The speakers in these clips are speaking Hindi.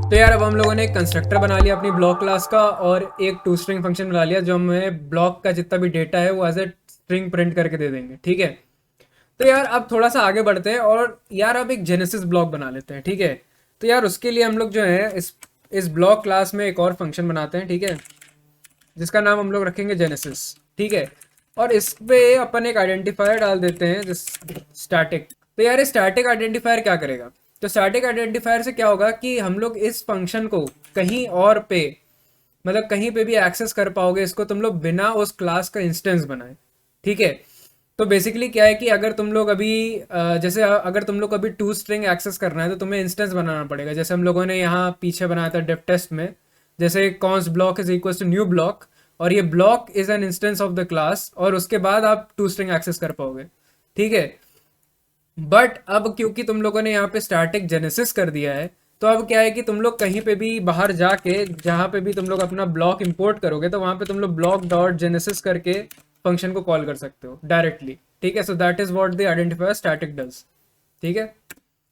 तो यार अब हम लोगों ने एक कंस्ट्रक्टर बना लिया अपनी ब्लॉक क्लास का और एक टू स्ट्रिंग फंक्शन बना लिया जो हमें ब्लॉक का जितना भी डेटा है वो एज ए स्ट्रिंग प्रिंट करके दे देंगे। ठीक है। तो यार अब थोड़ा सा आगे बढ़ते हैं और यार अब एक जेनेसिस ब्लॉक बना लेते हैं। ठीक है। तो यार उसके लिए हम लोग जो है इस ब्लॉक क्लास में एक और फंक्शन बनाते हैं। ठीक है। जिसका नाम हम लोग रखेंगे जेनेसिस। ठीक है। और इस पे अपन एक आइडेंटिफायर डाल देते हैं जिस स्टैटिक। तो यार स्टैटिक आइडेंटिफायर क्या करेगा? तो स्टैटिक आइडेंटिफायर से क्या होगा कि हम लोग इस फंक्शन को कहीं और पे मतलब कहीं पे भी एक्सेस कर पाओगे इसको तुम लोग बिना उस क्लास का इंस्टेंस बनाए। ठीक है। तो बेसिकली क्या है कि अगर तुम लोग अभी जैसे अगर तुम लोग अभी टू स्ट्रिंग एक्सेस करना है तो तुम्हें इंस्टेंस बनाना पड़ेगा। जैसे हम लोगों ने यहाँ पीछे बनाया था डेफ टेस्ट में, जैसे cons block is equal to new block और ये block is an instance of the class और उसके बाद आप टू स्ट्रिंग एक्सेस कर पाओगे। ठीक है। बट अब क्योंकि तुम लोगों ने यहाँ पे स्टैटिक जेनेसिस कर दिया है तो अब क्या है कि तुम लोग कहीं पे भी बाहर जाके जहाँ पे भी तुम लोग अपना ब्लॉक इंपोर्ट करोगे तो वहाँ पे तुम लोग ब्लॉक डॉट जेनेसिस करके फंक्शन को कॉल कर सकते हो डायरेक्टली। ठीक है। So that is what the identifier static does. ठीक है।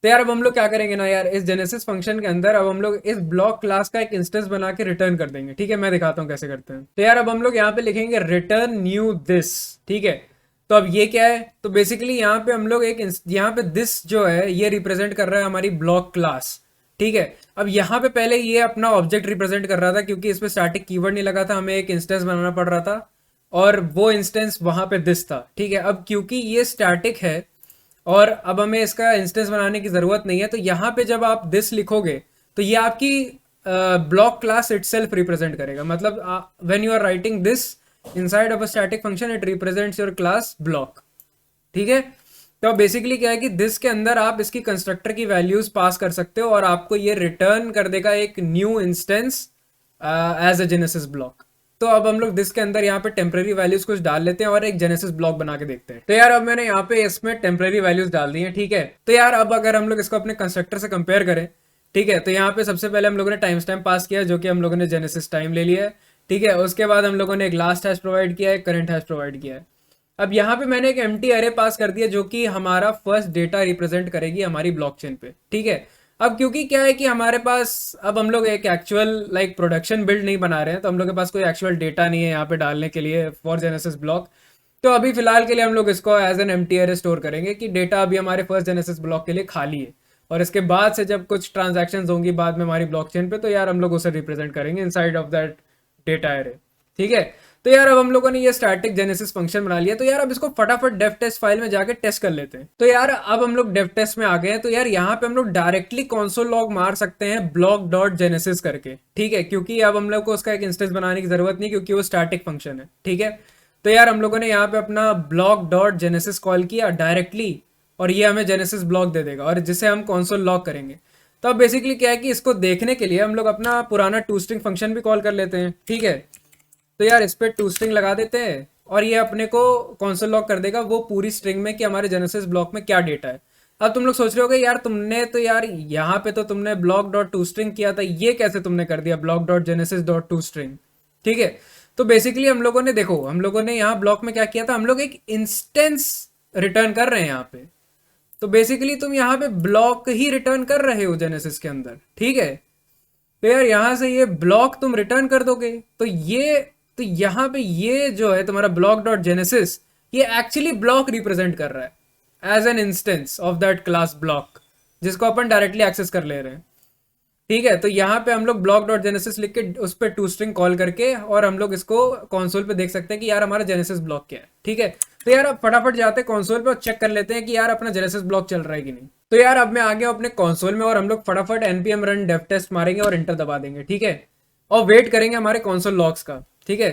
तो यार अब हम लोग क्या करेंगे ना यार, इस जेनेसिस फंक्शन के अंदर अब हम लोग इस ब्लॉक क्लास का एक इंस्टेंस बना के रिटर्न कर देंगे। ठीक है। मैं दिखाता हूँ कैसे करते हैं। तो यार अब हम लोग यहाँ पे लिखेंगे रिटर्न न्यू दिस। ठीक है। तो अब ये क्या है? तो बेसिकली यहाँ पे हम लोग एक यहाँ पे दिस जो है ये रिप्रेजेंट कर रहा है हमारी ब्लॉक क्लास। ठीक है। अब यहाँ पे पहले ये अपना ऑब्जेक्ट रिप्रेजेंट कर रहा था क्योंकि इसमें स्टैटिक कीवर्ड नहीं लगा था, हमें एक इंस्टेंस बनाना पड़ रहा था और वो इंस्टेंस वहां पे दिस था। ठीक है। अब क्योंकि ये स्टैटिक है और अब हमें इसका इंस्टेंस बनाने की ज़रूरत नहीं है तो यहाँ पे जब आप दिस लिखोगे तो ये आपकी ब्लॉक क्लास इटसेल्फ रिप्रेजेंट करेगा। मतलब when you are writing this inside of a static function it represents your class block. ठीक है। तो बेसिकली क्या है कि दिस के अंदर आप इसकी कंस्ट्रक्टर की वैल्यूज पास कर सकते हो और आपको ये रिटर्न कर देगा एक new instance as a genesis block. तो अब हम लोग दिस के अंदर यहाँ पे टेम्परेरी वैल्यूज कुछ डाल लेते हैं और एक जेनेसिस ब्लॉक बना के देखते हैं। तो यार अब मैंने यहाँ पे इसमें टेम्परेरी वैल्यूज डाल दी हैं। ठीक है। तो यार अब अगर हम लोग इसको अपने कंस्ट्रक्टर से कंपेयर करें, ठीक है, तो यहाँ पे सबसे पहले हम लोगों ने टाइम स्टैम्प पास किया जो कि हम लोगों ने जेनेसिस टाइम ले लिया है। ठीक है। उसके बाद हम लोगों ने एक लास्ट हैश प्रोवाइड किया है, करंट हैश प्रोवाइड किया है। अब यहाँ पे मैंने एक एम्प्टी अरे पास कर दिया जो कि हमारा फर्स्ट डेटा रिप्रेजेंट करेगी हमारी ब्लॉकचेन पे। ठीक है। अब क्योंकि क्या है कि हमारे पास अब हम लोग एक एक्चुअल लाइक प्रोडक्शन बिल्ड नहीं बना रहे हैं तो हम लोग के पास कोई एक्चुअल डेटा नहीं है यहाँ पे डालने के लिए फॉर जेनेसिस ब्लॉक। तो अभी फिलहाल के लिए हम लोग इसको एज एन एम्प्टी अरे स्टोर करेंगे कि डेटा अभी हमारे फर्स्ट जेनेसिस ब्लॉक के लिए खाली है और इसके बाद से जब कुछ ट्रांजेक्शन होंगी बाद में हमारी ब्लॉकचेन पे तो यार हम लोग उसे रिप्रेजेंट करेंगे inside of that data array. ठीक है। तो यार अब हम लोगों ने ये स्टैटिक जेनेसिस फंक्शन बना लिया तो यार अब इसको फटाफट डेव टेस्ट फाइल में जाके टेस्ट कर लेते हैं। तो यार अब हम लोग डेव टेस्ट में आ गए हैं तो यार यहाँ पे हम लोग डायरेक्टली कंसोल लॉग मार सकते हैं ब्लॉक डॉट जेनेसिस करके। ठीक है। क्योंकि अब हम लोग को उसका एक इंस्टेंस बनाने की जरूरत नहीं क्योंकि वो स्टैटिक फंक्शन है। ठीक है। तो यार हम लोगों ने यहाँ पे अपना ब्लॉक डॉट जेनेसिस कॉल किया डायरेक्टली और ये हमें जेनेसिस ब्लॉक दे देगा और जिसे हम कंसोल लॉग करेंगे। तो अब बेसिकली क्या है कि इसको देखने के लिए हम लोग अपना पुराना टू स्ट्रिंग फंक्शन भी कॉल कर लेते हैं। ठीक है। तो यार इस पर टू स्ट्रिंग लगा देते हैं और ये अपने को कॉन्सोल लॉग कर देगा वो पूरी स्ट्रिंग में कि हमारे जेनेसिस ब्लॉक में क्या डेटा है। अब तुम लोग सोच रहे हो यार तुमने तो यार यहाँ पे तो तुमने ब्लॉक डॉट टू स्ट्रिंग किया था, ये कैसे तुमने कर दिया block dot genesis dot to string? ठीक है। तो बेसिकली हम लोगों ने देखो हम लोगों ने यहाँ ब्लॉक में क्या किया था, हम लोग एक इंस्टेंस रिटर्न कर रहे हैं यहाँ पे। तो बेसिकली तुम यहाँ पे ब्लॉक ही रिटर्न कर रहे हो जेनेसिस के अंदर। ठीक है। तो यार यहां से ये ब्लॉक तुम रिटर्न कर दोगे तो यहां पे ये जो है तुम्हारा ब्लॉक डॉट जेनेसिस ये एक्चुअली ब्लॉक रिप्रेजेंट कर रहा है as an instance of that class block जिसको अपन डायरेक्टली एक्सेस कर ले रहे हैं। ठीक है। तो यहाँ पे हम लोग ब्लॉक डॉट जेनेसिस लिख के उस पर टू स्ट्रिंग कॉल करके और हम लोग इसको कंसोल पे देख सकते हैं कि यार हमारा जेनेसिस ब्लॉक क्या है। ठीक है। तो यार अब फटाफट जाते हैं कंसोल पे और चेक कर लेते हैं कि यार अपना जेनेसिस ब्लॉक चल रहा है कि नहीं। तो यार अब मैं आ गया अपने कंसोल में और हम लोग फटाफट npm रन डेव टेस्ट मारेंगे और इंटर दबा देंगे। ठीक है। और वेट करेंगे हमारे कंसोल लॉग्स का। ठीक है।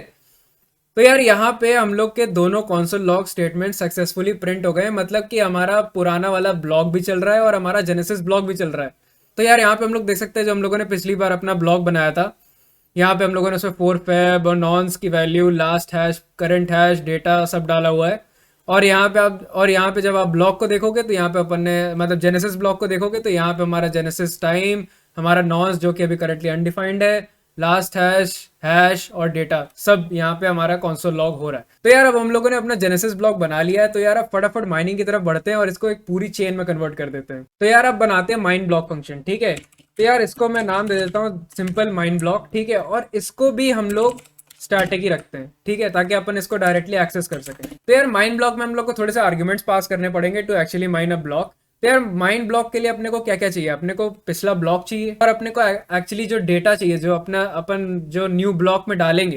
तो यार यहाँ पे हम लोग के दोनों console log statement successfully print हो गए, मतलब कि हमारा पुराना वाला ब्लॉक भी चल रहा है और हमारा जेनेसिस ब्लॉक भी चल रहा है। तो यार यहाँ पे हम लोग देख सकते हैं जो हम लोगों ने पिछली बार अपना ब्लॉक बनाया था, यहाँ पे हम लोगों ने उसमें 4 फैब और नॉन्स की value, last hash, current hash, data सब डाला हुआ है। और यहाँ पे जब आप ब्लॉक को देखोगे तो यहाँ पे अपन ने मतलब जेनेसिस ब्लॉक को देखोगे तो यहाँ पे हमारा जेनेसिस टाइम, हमारा नॉन्स जो कि अभी करंटली अनडिफाइंड है, लास्ट हैश, हैश और डेटा सब यहाँ पे हमारा कंसोल लॉग हो रहा है। तो यार अब हम लोगों ने अपना जेनेसिस ब्लॉक बना लिया है तो यार अब फटाफट माइनिंग की तरफ बढ़ते हैं और इसको एक पूरी चेन में कन्वर्ट कर देते हैं। तो यार अब बनाते हैं माइन ब्लॉक फंक्शन। ठीक है। तो यार इसको मैं नाम दे देता हूँ सिंपल माइंड ब्लॉक, ठीक है। और इसको भी हम लोग स्टैटिक ही रखते हैं, ठीक है, ताकि अपन इसको डायरेक्टली एक्सेस कर सकें। तो यार माइंड ब्लॉक में हम लोग को थोड़े से आर्ग्यूमेंट्स पास करने पड़ेंगे to actually mine a block. तो यार माइंड ब्लॉक के लिए अपने को क्या क्या चाहिए, अपने को पिछला ब्लॉक चाहिए, और अपने को एक्चुअली जो डेटा चाहिए जो अपना अपन जो न्यू ब्लॉक में डालेंगे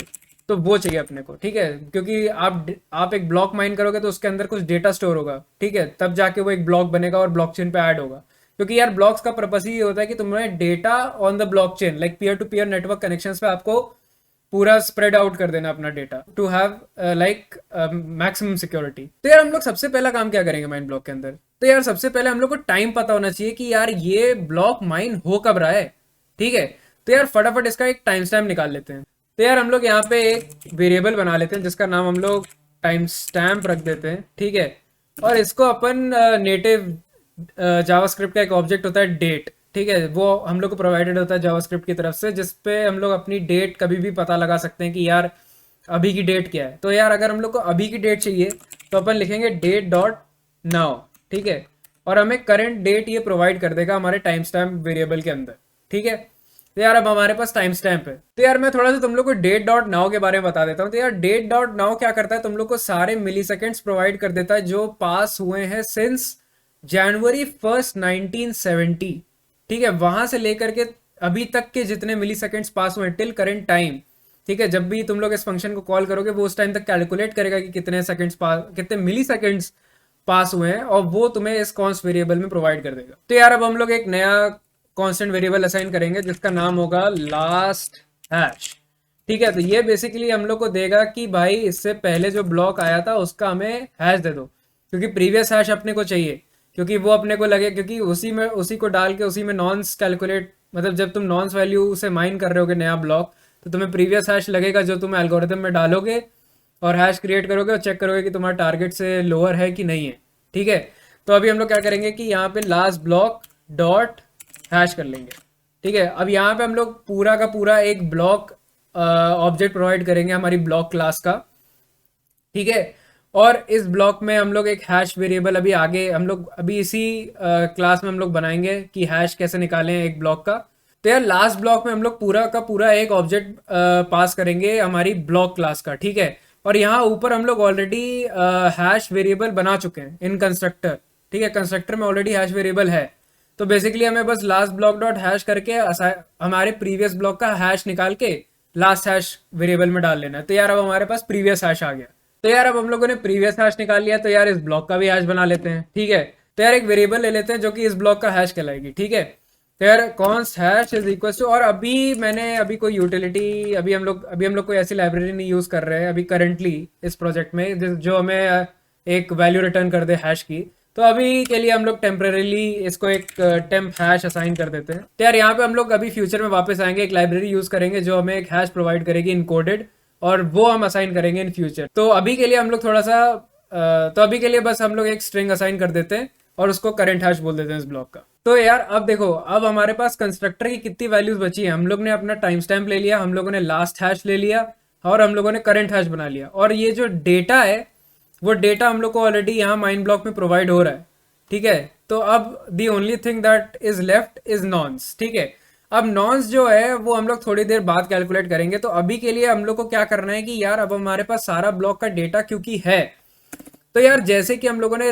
तो वो चाहिए अपने को, ठीक है। क्योंकि आप एक ब्लॉक माइन करोगे तो उसके अंदर कुछ डेटा स्टोर होगा, ठीक है, तब जाके वो एक ब्लॉक बनेगा और ब्लॉकचेन पे ऐड होगा। क्योंकि यार ब्लॉक्स का पर्पस ही ये होता है कि तुम्हें data on the blockchain like peer to peer network connections पे आपको पूरा स्प्रेड आउट कर देना अपना data to have like maximum security. तो यार हम लोग सबसे पहला काम क्या करेंगे माइन ब्लॉक के अंदर, तो यार सबसे पहले हम लोग को टाइम पता होना चाहिए कि यार ये ब्लॉक माइन हो कब रहा है, ठीक है। तो यार फटाफट इसका एक टाइम स्टैम्प निकाल लेते हैं। तो यार हम लोग यहाँ पे एक वेरिएबल बना लेते हैं जिसका नाम हम लोग टाइम स्टैम्प रख देते हैं, ठीक है। और इसको अपन नेटिव जावास्क्रिप्ट का एक ऑब्जेक्ट होता है डेट, ठीक है, वो हम लोग को प्रोवाइडेड होता है जावास्क्रिप्ट की तरफ से, जिसपे हम लोग अपनी डेट कभी भी पता लगा सकते हैं कि यार अभी की डेट क्या है। तो यार अगर हम लोग को अभी की डेट चाहिए तो अपन लिखेंगे डेट डॉट नाउ, ठीक है, और हमें करंट डेट ये प्रोवाइड कर देगा हमारे टाइम स्टैम्प वेरिएबल के अंदर, ठीक है। तो यार अब हमारे पास टाइम स्टैम्प है। तो यार मैं थोड़ा सा तुम लोग को डेट डॉट नाउ के बारे में बता देता हूँ। तो यार डेट डॉट नाउ क्या करता है, तुम लोग को सारे मिली सेकेंड्स प्रोवाइड कर देता है जो पास हुए हैं सिंस जनवरी 1 1970, ठीक है, वहां से लेकर के अभी तक के जितने मिली सेकेंड्स पास हुए टिल करेंट टाइम, ठीक है। जब भी तुम लोग इस फंक्शन को कॉल करोगे वो उस टाइम तक कैलकुलेट करेगा कि कितने सेकंड्स पास, कितने मिली सेकेंड्स पास हुए हैं, और वो तुम्हें इस कॉन्स्ट वेरिएबल में प्रोवाइड कर देगा। तो यार अब हम लोग एक नया कांस्टेंट वेरिएबल असाइन करेंगे जिसका नाम होगा लास्ट हैश, ठीक है। तो ये बेसिकली हम लोग को देगा कि भाई इससे पहले जो ब्लॉक आया था उसका हमें हैश दे दो, क्योंकि प्रीवियस हैश अपने को चाहिए, क्योंकि वो अपने को लगे, क्योंकि उसी को डाल के उसी में नॉन्स कैलकुलेट, मतलब जब तुम नॉन्स वैल्यू से माइन कर रहे होगे नया ब्लॉक तो तुम्हें प्रीवियस हैश लगेगा जो तुम एल्गोरिथम में डालोगे और हैश क्रिएट करोगे और चेक करोगे कि तुम्हारा टारगेट से लोअर है कि नहीं है, ठीक है। तो अभी हम लोग क्या करेंगे कि यहाँ पे लास्ट ब्लॉक डॉट हैश कर लेंगे, ठीक है। अब यहाँ पे हम लोग पूरा का पूरा एक ब्लॉक ऑब्जेक्ट प्रोवाइड करेंगे हमारी ब्लॉक क्लास का, ठीक है। और इस ब्लॉक में हम लोग एक हैश वेरिएबल अभी आगे हम लोग अभी इसी क्लास में हम लोग बनाएंगे कि हैश कैसे निकालें एक ब्लॉक का। तो यार लास्ट ब्लॉक में हम लोग पूरा का पूरा एक ऑब्जेक्ट पास करेंगे हमारी ब्लॉक क्लास का, ठीक है। और यहाँ ऊपर हम लोग ऑलरेडी हैश वेरिएबल बना चुके हैं इन कंस्ट्रक्टर, ठीक है, कंस्ट्रक्टर में ऑलरेडी हैश वेरिएबल है। तो बेसिकली हमें बस लास्ट ब्लॉक डॉट हैश करके हमारे प्रीवियस ब्लॉक का हैश निकाल के लास्ट हैश वेरिएबल में डाल लेना है। तो यार अब हमारे पास प्रीवियस हैश आ गया। तो यार अब हम लोगों ने प्रीवियस हैश निकाल लिया, तो यार इस ब्लॉक का भी हैश बना लेते हैं, ठीक है। तो यार एक वेरिएबल ले लेते हैं जो कि इस ब्लॉक का हैश कहलाएगी, ठीक है। तो यार const hash is equal to, और अभी कोई यूटिलिटी अभी हम लोग कोई ऐसी लाइब्रेरी नहीं यूज कर रहे हैं अभी करंटली इस प्रोजेक्ट में जो हमें एक वैल्यू रिटर्न कर दे हैश की। तो अभी के लिए हम लोग टेम्परेली इसको एक टेम्प हैश असाइन कर देते हैं। तो यार यहाँ पे हम लोग अभी फ्यूचर में वापस आएंगे, एक लाइब्रेरी यूज करेंगे जो हमें एक हैश प्रोवाइड करेगी इनकोडेड, और वो हम असाइन करेंगे इन फ्यूचर। तो अभी के लिए हम लोग थोड़ा सा तो अभी के लिए बस हम लोग एक स्ट्रिंग असाइन कर देते हैं और उसको करंट हैश बोल देते हैं इस ब्लॉक का। तो यार अब देखो, अब हमारे पास कंस्ट्रक्टर की कितनी वैल्यूज बची है। हम लोग ने अपना टाइम स्टैम्प ले लिया, हम लोगों ने लास्ट हैश ले लिया, और हम लोगों ने करंट हैश बना लिया। और ये जो डेटा है वो डेटा हम लोग को ऑलरेडी यहाँ माइन ब्लॉक में प्रोवाइड हो रहा है, ठीक है। तो अब the only thing that is left is nonce, ठीक है। अब नॉन्स जो है वो हम लोग थोड़ी देर बाद कैलकुलेट करेंगे। तो अभी के लिए हम लोग को क्या करना है कि यार अब हमारे पास सारा ब्लॉक का डेटा क्योंकि है, तो यार जैसे कि हम लोगों ने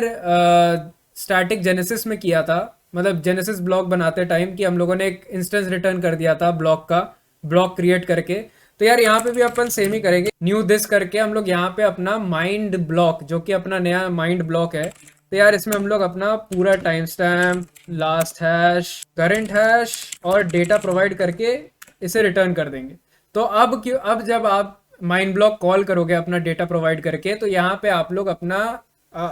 स्टैटिक जेनेसिस में किया था, मतलब जेनेसिस ब्लॉक बनाते टाइम कि हम लोगों ने एक इंस्टेंस रिटर्न कर दिया था ब्लॉक का, ब्लॉक क्रिएट करके। तो यार यहाँ पे भी अपन सेम ही करेंगे, न्यू दिस करके हम लोग यहाँ पे अपना माइंड ब्लॉक जो कि अपना नया माइंड ब्लॉक है, तो यार इसमें हम लोग अपना पूरा time stamp, last hash, current hash और डेटा प्रोवाइड करके इसे रिटर्न कर देंगे। तो अब जब आप माइंड ब्लॉक कॉल करोगे अपना डेटा प्रोवाइड करके, तो यहाँ पे आप लोग अपना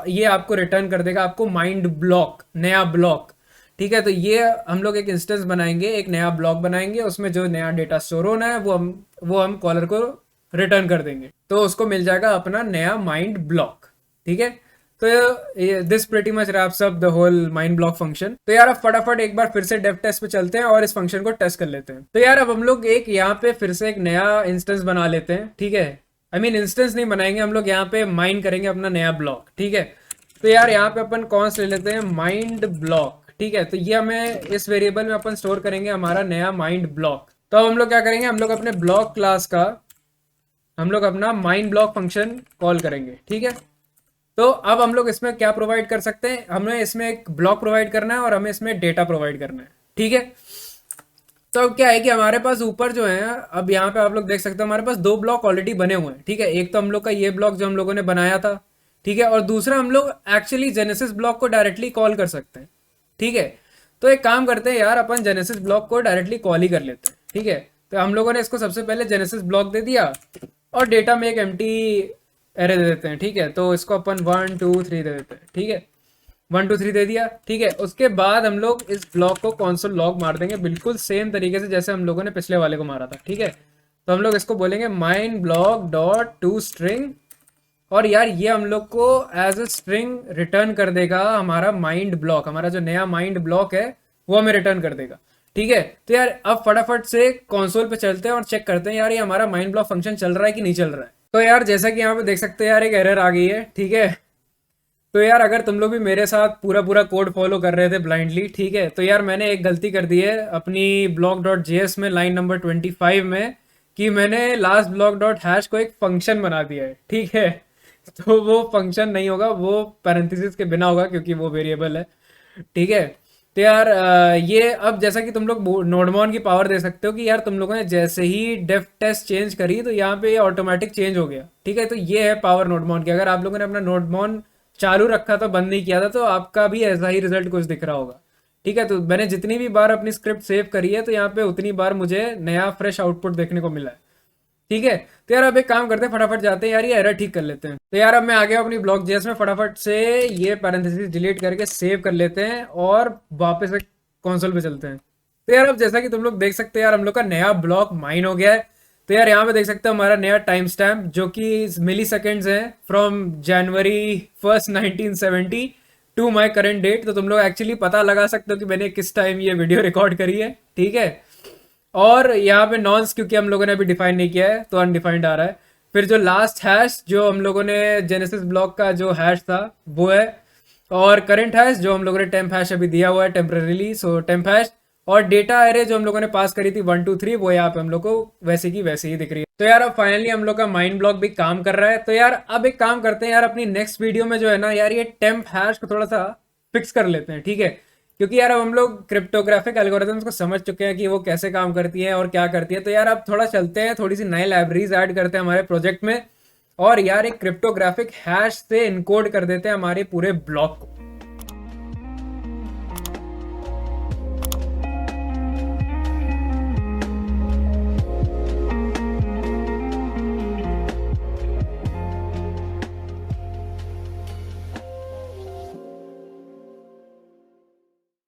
ये आपको रिटर्न कर देगा आपको माइंड ब्लॉक, नया ब्लॉक, ठीक है। तो ये हम लोग एक इंस्टेंस बनाएंगे, एक नया ब्लॉक बनाएंगे, उसमें जो नया डेटा स्टोर होना है वो हम कॉलर को रिटर्न कर देंगे, तो उसको मिल जाएगा अपना नया माइंड ब्लॉक, ठीक है। तो this pretty much wraps up the whole mine block function. तो यार अब फटाफट एक बार फिर से डेव टेस्ट पे चलते हैं और इस फंक्शन को टेस्ट कर लेते हैं। तो यार अब हम लोग एक यहाँ पे फिर से एक नया इंस्टेंस बना लेते हैं, ठीक है। इंस्टेंस नहीं बनाएंगे हम लोग, यहाँ पे माइन करेंगे अपना नया ब्लॉक, ठीक है। तो यार यहाँ पे अपन कौन से ले लेते हैं, माइंड ब्लॉक, ठीक है, तो ये हमें इस वेरिएबल में अपन स्टोर करेंगे हमारा नया माइंड ब्लॉक। तो अब हम लोग क्या करेंगे, हम लोग अपने ब्लॉक क्लास का हम लोग अपना माइंड ब्लॉक फंक्शन कॉल करेंगे। ठीक है, तो अब हम लोग इसमें क्या प्रोवाइड कर सकते हैं, हमें इसमें एक ब्लॉक प्रोवाइड करना है और हमें इसमें डेटा प्रोवाइड करना है। ठीक है, तो अब क्या है कि हमारे पास ऊपर जो है, अब यहाँ पे आप लोग देख सकते हो हमारे पास दो ब्लॉक ऑलरेडी बने हुए हैं। ठीक है, एक तो हम लोग का ये ब्लॉक जो हम लोगों ने बनाया था, ठीक है, और दूसरा हम लोग एक्चुअली जेनेसिस ब्लॉक को डायरेक्टली कॉल कर सकते हैं। ठीक है, तो एक काम करते हैं यार, अपन जेनेसिस ब्लॉक को डायरेक्टली कॉल ही कर लेते हैं। ठीक है, तो हम लोगों ने इसको सबसे पहले जेनेसिस ब्लॉक दे दिया और डेटा में एक एम्प्टी एरे दे देते हैं। ठीक है, तो इसको अपन 1 2 3 दे देते हैं। ठीक है, 1 2 3 दे दिया। ठीक है, उसके बाद हम लोग इस ब्लॉक को कॉन्सोल लॉग मार देंगे, बिल्कुल सेम तरीके से जैसे हम लोगों ने पिछले वाले को मारा था। ठीक है, तो हम लोग इसको बोलेंगे mine block dot to string, और यार ये हम लोग को एज ए स्ट्रिंग रिटर्न कर देगा हमारा माइंड ब्लॉक, हमारा जो नया माइंड ब्लॉक है वो हमें रिटर्न कर देगा। ठीक है, तो यार अब फटाफट से कंसोल पे चलते हैं और चेक करते हैं यार ये हमारा माइंड ब्लॉक फंक्शन चल रहा है कि नहीं चल रहा है। तो यार जैसा कि यहाँ पे देख सकते हैं यार एक एरर आ गई है। ठीक है, तो यार अगर तुम लोग भी मेरे साथ पूरा पूरा कोड फॉलो कर रहे थे ब्लाइंडली, ठीक है, तो यार मैंने एक गलती कर दी है अपनी ब्लॉक डॉट जेएस में लाइन नंबर 25 में, कि मैंने लास्ट ब्लॉक डॉट हैश को एक फंक्शन बना दिया है। ठीक है, तो वो फंक्शन नहीं होगा, वो पैरेंथेसिस के बिना होगा क्योंकि वो वेरिएबल है। ठीक है, तो यार ये अब जैसा कि तुम लोग नोडमॉन की पावर दे सकते हो कि यार तुम लोगों ने जैसे ही डेफ टेस्ट चेंज करी तो यहाँ पे ये ऑटोमेटिक चेंज हो गया। ठीक है, तो ये है पावर नोडमॉन की। अगर आप लोगों ने अपना नोडमॉन चालू रखा था, बंद नहीं किया था, तो आपका भी ऐसा ही रिजल्ट कुछ दिख रहा होगा। ठीक है, तो मैंने जितनी भी बार अपनी स्क्रिप्ट सेव करी है तो यहाँ पे उतनी बार मुझे नया फ्रेश आउटपुट देखने को मिला है। ठीक है, तो यार अब एक काम करते हैं, फटाफट जाते हैं यार ये एरर ठीक कर लेते हैं। तो यार अब मैं आ गया अपनी ब्लॉक जेएस में, फटाफट से ये पैरेंथेसिस डिलीट करके सेव कर लेते हैं और वापस से कंसोल पे चलते हैं। तो यार अब जैसा कि तुम लोग देख सकते हैं यार हम लोग का नया ब्लॉक माइन हो गया है। तो यार यहाँ पे देख सकते हो हमारा नया टाइम स्टैम्प जो कि मिली सेकेंड्स है, from January 1st 1970 to my current date. तो तुम लोग एक्चुअली पता लगा सकते हो कि मैंने किस टाइम ये वीडियो रिकॉर्ड करी है। ठीक है, और यहाँ पे नॉन्स क्योंकि हम लोगों ने अभी डिफाइन नहीं किया है तो अनडिफाइंड आ रहा है। फिर जो लास्ट हैश जो हम लोगों ने जेनेसिस ब्लॉक का जो हैश था वो है, और करंट हैश जो हम लोगों ने टेम्प हैश अभी दिया हुआ है टेम्परेरीली, सो टेम्प हैश, और डेटा एरे जो हम लोगों ने पास करी थी 1 2 3 वो यहाँ पे हम लोग को वैसे की वैसे ही दिख रही है। तो यार अब फाइनली हम लोग का माइंड ब्लॉक भी काम कर रहा है। तो यार अब एक काम करते हैं यार, अपनी नेक्स्ट वीडियो में जो है ना यार ये टेम्प हैश को थोड़ा सा फिक्स कर लेते हैं। ठीक है, क्योंकि यार अब हम लोग क्रिप्टोग्राफिक एल्गोरिथम्स को समझ चुके हैं कि वो कैसे काम करती है और क्या करती है। तो यार अब थोड़ा चलते हैं, थोड़ी सी नई लाइब्रेरीज ऐड करते हैं हमारे प्रोजेक्ट में, और यार एक क्रिप्टोग्राफिक हैश से इनकोड कर देते हैं हमारे पूरे ब्लॉक को।